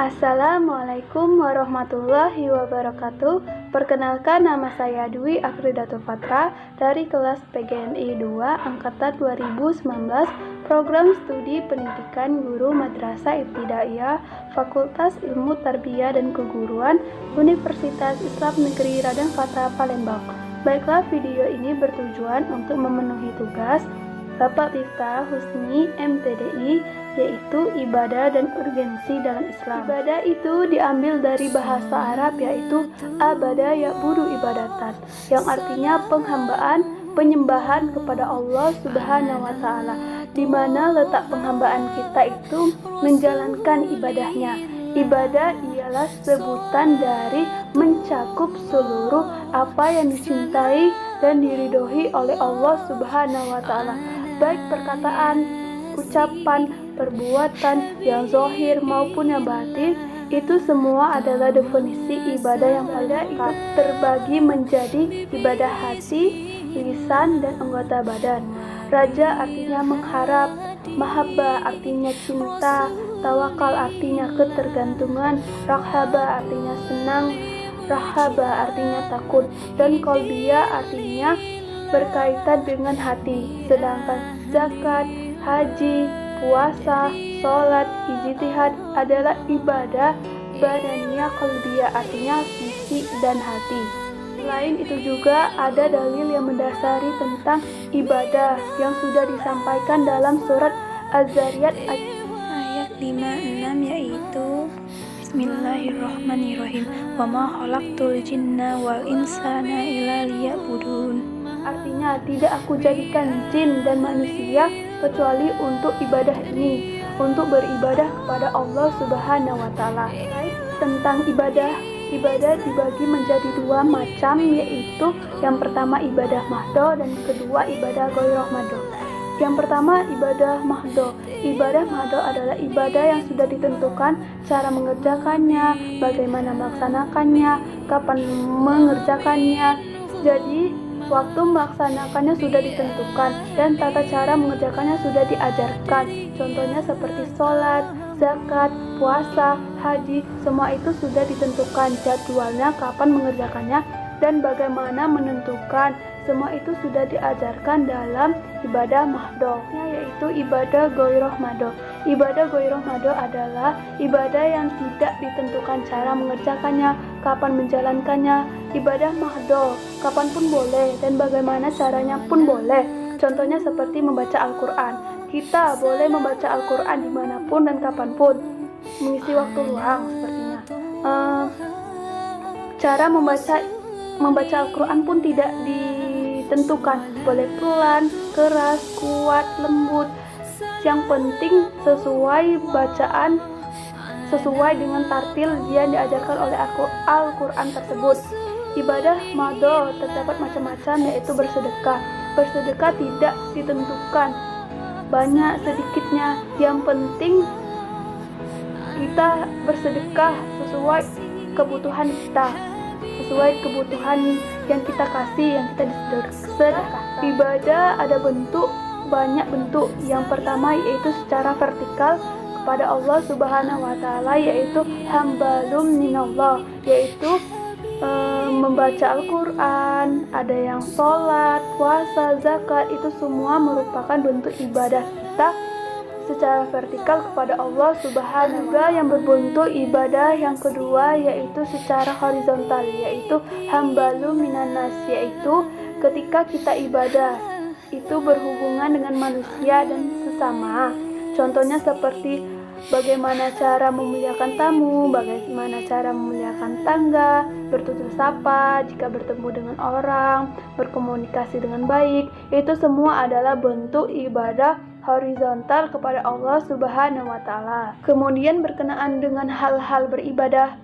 Assalamualaikum warahmatullahi wabarakatuh. Perkenalkan, nama saya Dwi Afridatul Fatra dari kelas PGNI 2 Angkatan 2019, Program Studi Pendidikan Guru Madrasah Ibtidaiyah, Fakultas Ilmu Tarbiyah dan Keguruan, Universitas Islam Negeri Raden Fata Palembang. Baiklah, video ini bertujuan untuk memenuhi tugas Bapak Miftah Husni MPDI, yaitu ibadah dan urgensi dalam Islam. Ibadah itu diambil dari bahasa Arab, yaitu abada ya'budu ibadatan, yang artinya penghambaan, penyembahan kepada Allah Subhanahu wa Ta'ala, di mana letak penghambaan kita itu menjalankan ibadahnya. Ibadah ialah sebutan dari mencakup seluruh apa yang dicintai dan diridhoi oleh Allah Subhanahu wa Ta'ala, baik perkataan, ucapan, perbuatan yang zahir maupun yang batin. Itu semua adalah definisi ibadah yang paling itu terbagi menjadi ibadah hati, lisan, dan anggota badan. Raja artinya mengharap, mahabbah artinya cinta, tawakal artinya ketergantungan, raghbah artinya senang, rahabah artinya takut, dan qalbiyah artinya berkaitan dengan hati. Sedangkan zakat, haji, puasa, sholat, ijtihad adalah ibadah badaniyah qalbiyah, artinya fisik dan hati. Selain itu juga ada dalil yang mendasari tentang ibadah yang sudah disampaikan dalam surat Az-Zariyat ayat 56, yaitu Bismillahirrahmanirrahim, wa ma khalaqtul jinna wal insana illa liya'budun. Artinya, tidak aku jadikan jin dan manusia kecuali untuk ibadah ini, untuk beribadah kepada Allah Subhanahu wa Ta'ala. Tentang ibadah dibagi menjadi dua macam, yaitu yang pertama ibadah mahdo dan kedua ibadah ghairah mahdo. Yang pertama ibadah mahdo. Ibadah mahdo adalah ibadah yang sudah ditentukan cara mengerjakannya, bagaimana melaksanakannya, kapan mengerjakannya. Jadi waktu melaksanakannya sudah ditentukan dan tata cara mengerjakannya sudah diajarkan. Contohnya seperti sholat, zakat, puasa, haji, semua itu sudah ditentukan jadwalnya, kapan mengerjakannya, dan bagaimana menentukan. Semua itu sudah diajarkan dalam ibadah mahdo, yaitu ibadah ghairah mahdo. Ibadah ghairah mahdo adalah ibadah yang tidak ditentukan cara mengerjakannya, kapan menjalankannya. Ibadah mahdo kapanpun boleh dan bagaimana caranya pun boleh. Contohnya seperti membaca Al-Quran. Kita boleh membaca Al-Quran dimanapun dan kapanpun, mengisi waktu luang sepertinya. Cara membaca Al-Quran pun tidak ditentukan, boleh pelan, keras, kuat, lembut. Yang penting sesuai bacaan, sesuai dengan tartil yang diajarkan oleh Al-Quran tersebut. Ibadah mahdo terdapat macam-macam, yaitu bersedekah. Bersedekah tidak ditentukan banyak sedikitnya, yang penting kita bersedekah sesuai kebutuhan kita, sesuai kebutuhan yang kita kasih, yang kita disedekahkan. Ibadah ada banyak bentuk. Yang pertama yaitu secara vertikal kepada Allah Subhanahu wa Ta'ala, yaitu hambalum minallah, yaitu membaca Al-Quran, ada yang sholat, puasa, zakat, itu semua merupakan bentuk ibadah kita secara vertikal kepada Allah Subhanahu wa Ta'ala. Yang berbentuk ibadah yang kedua yaitu secara horizontal, yaitu hambalu minanas, yaitu ketika kita ibadah itu berhubungan dengan manusia dan sesama. Contohnya seperti bagaimana cara memuliakan tamu, bagaimana cara memuliakan tangga, bertutur sapa jika bertemu dengan orang, berkomunikasi dengan baik. Itu semua adalah bentuk ibadah horizontal kepada Allah Subhanahu wa Ta'ala. Kemudian berkenaan dengan hal-hal beribadah,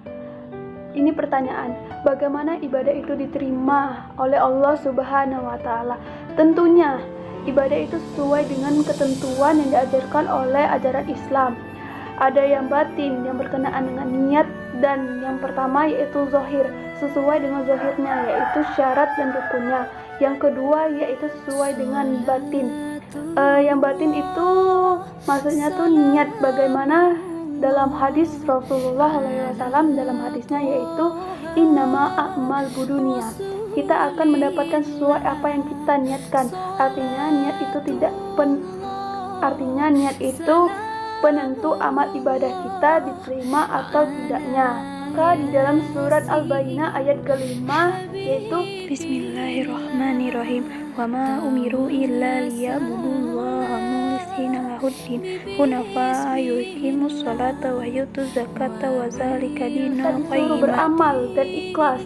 ini pertanyaan, bagaimana ibadah itu diterima oleh Allah Subhanahu wa Ta'ala? Tentunya ibadah itu sesuai dengan ketentuan yang diajarkan oleh ajaran Islam. Ada yang batin, yang berkenaan dengan niat, dan yang pertama yaitu zahir, sesuai dengan zahirnya, yaitu syarat dan rukunnya. Yang kedua yaitu sesuai dengan batin. Yang batin itu maksudnya tuh niat, bagaimana dalam hadis Rasulullah SAW, dalam hadisnya yaitu innama a'mal budunia, kita akan mendapatkan sesuai apa yang kita niatkan. Artinya niat itu penentu amal ibadah kita diterima atau tidaknya. Maka di dalam surat Al-Bayyinah ayat ke-5 yaitu Bismillahirrahmanirrahim. Wa ma umiru illa liya'budullaha mukhlishina lahuddin hunafa yuqimus sholata wa yutuz zakata wa zalika dinul disuruh qayyim. beramal dan ikhlas.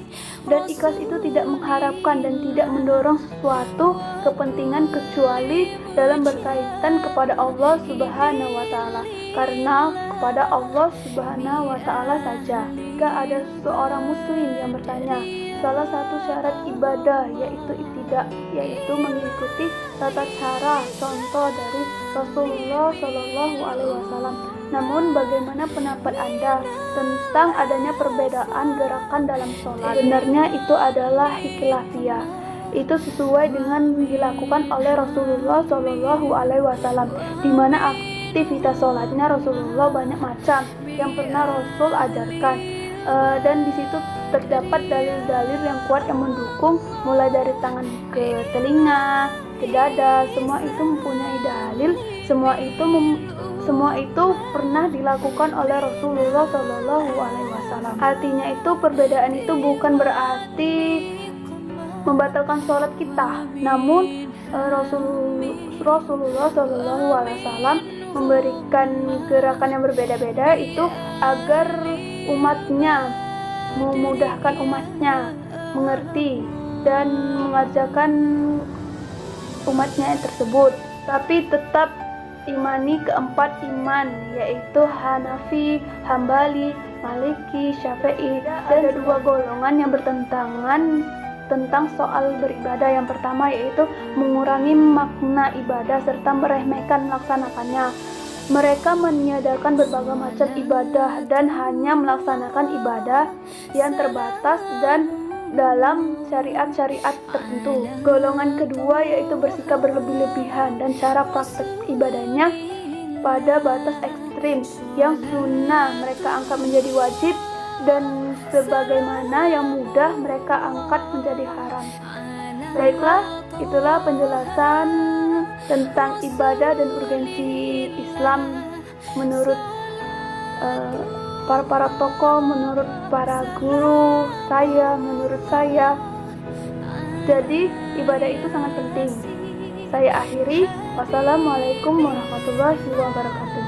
Dan ikhlas itu tidak mengharapkan dan tidak mendorong sesuatu kepentingan kecuali dalam berkaitan kepada Allah Subhanahu wa taala. Karena kepada Allah Subhanahu wa taala saja. Jika ada seorang muslim yang bertanya, salah satu syarat ibadah yaitu mengikuti tata cara contoh dari Rasulullah Shallallahu alaihi wasallam. Namun bagaimana pendapat Anda tentang adanya perbedaan gerakan dalam sholat? Sebenarnya itu adalah khilafiyah. Itu sesuai dengan dilakukan oleh Rasulullah Shallallahu alaihi wasallam, di mana aktivitas sholatnya Rasulullah banyak macam yang pernah Rasul ajarkan. Dan di situ terdapat dalil-dalil yang kuat yang mendukung, mulai dari tangan ke telinga, ke dada, semua itu mempunyai dalil. Semua itu pernah dilakukan oleh Rasulullah Shallallahu alaihi wasallam. Artinya itu perbedaan itu bukan berarti membatalkan sholat kita, namun Rasulullah Shallallahu alaihi wasallam memberikan gerakan yang berbeda-beda itu agar umatnya, memudahkan umatnya mengerti dan mengajarkan umatnya yang tersebut. Tapi tetap imani keempat iman, yaitu Hanafi, Hambali, Maliki, Syafi'i. Ada dua golongan yang bertentangan tentang soal beribadah. Yang pertama yaitu mengurangi makna ibadah serta meremehkan melaksanakannya. Mereka meniadakan berbagai macam ibadah dan hanya melaksanakan ibadah yang terbatas dan dalam syariat-syariat tertentu. Golongan kedua yaitu bersikap berlebih-lebihan dan cara praktek ibadahnya pada batas ekstrim, yang sunnah mereka angkat menjadi wajib dan sebagaimana yang mudah mereka angkat menjadi haram. Baiklah, itulah penjelasan tentang ibadah dan urgensi Islam menurut para tokoh, menurut para guru menurut saya. Jadi ibadah itu sangat penting. Saya akhiri. Wassalamualaikum warahmatullahi wabarakatuh.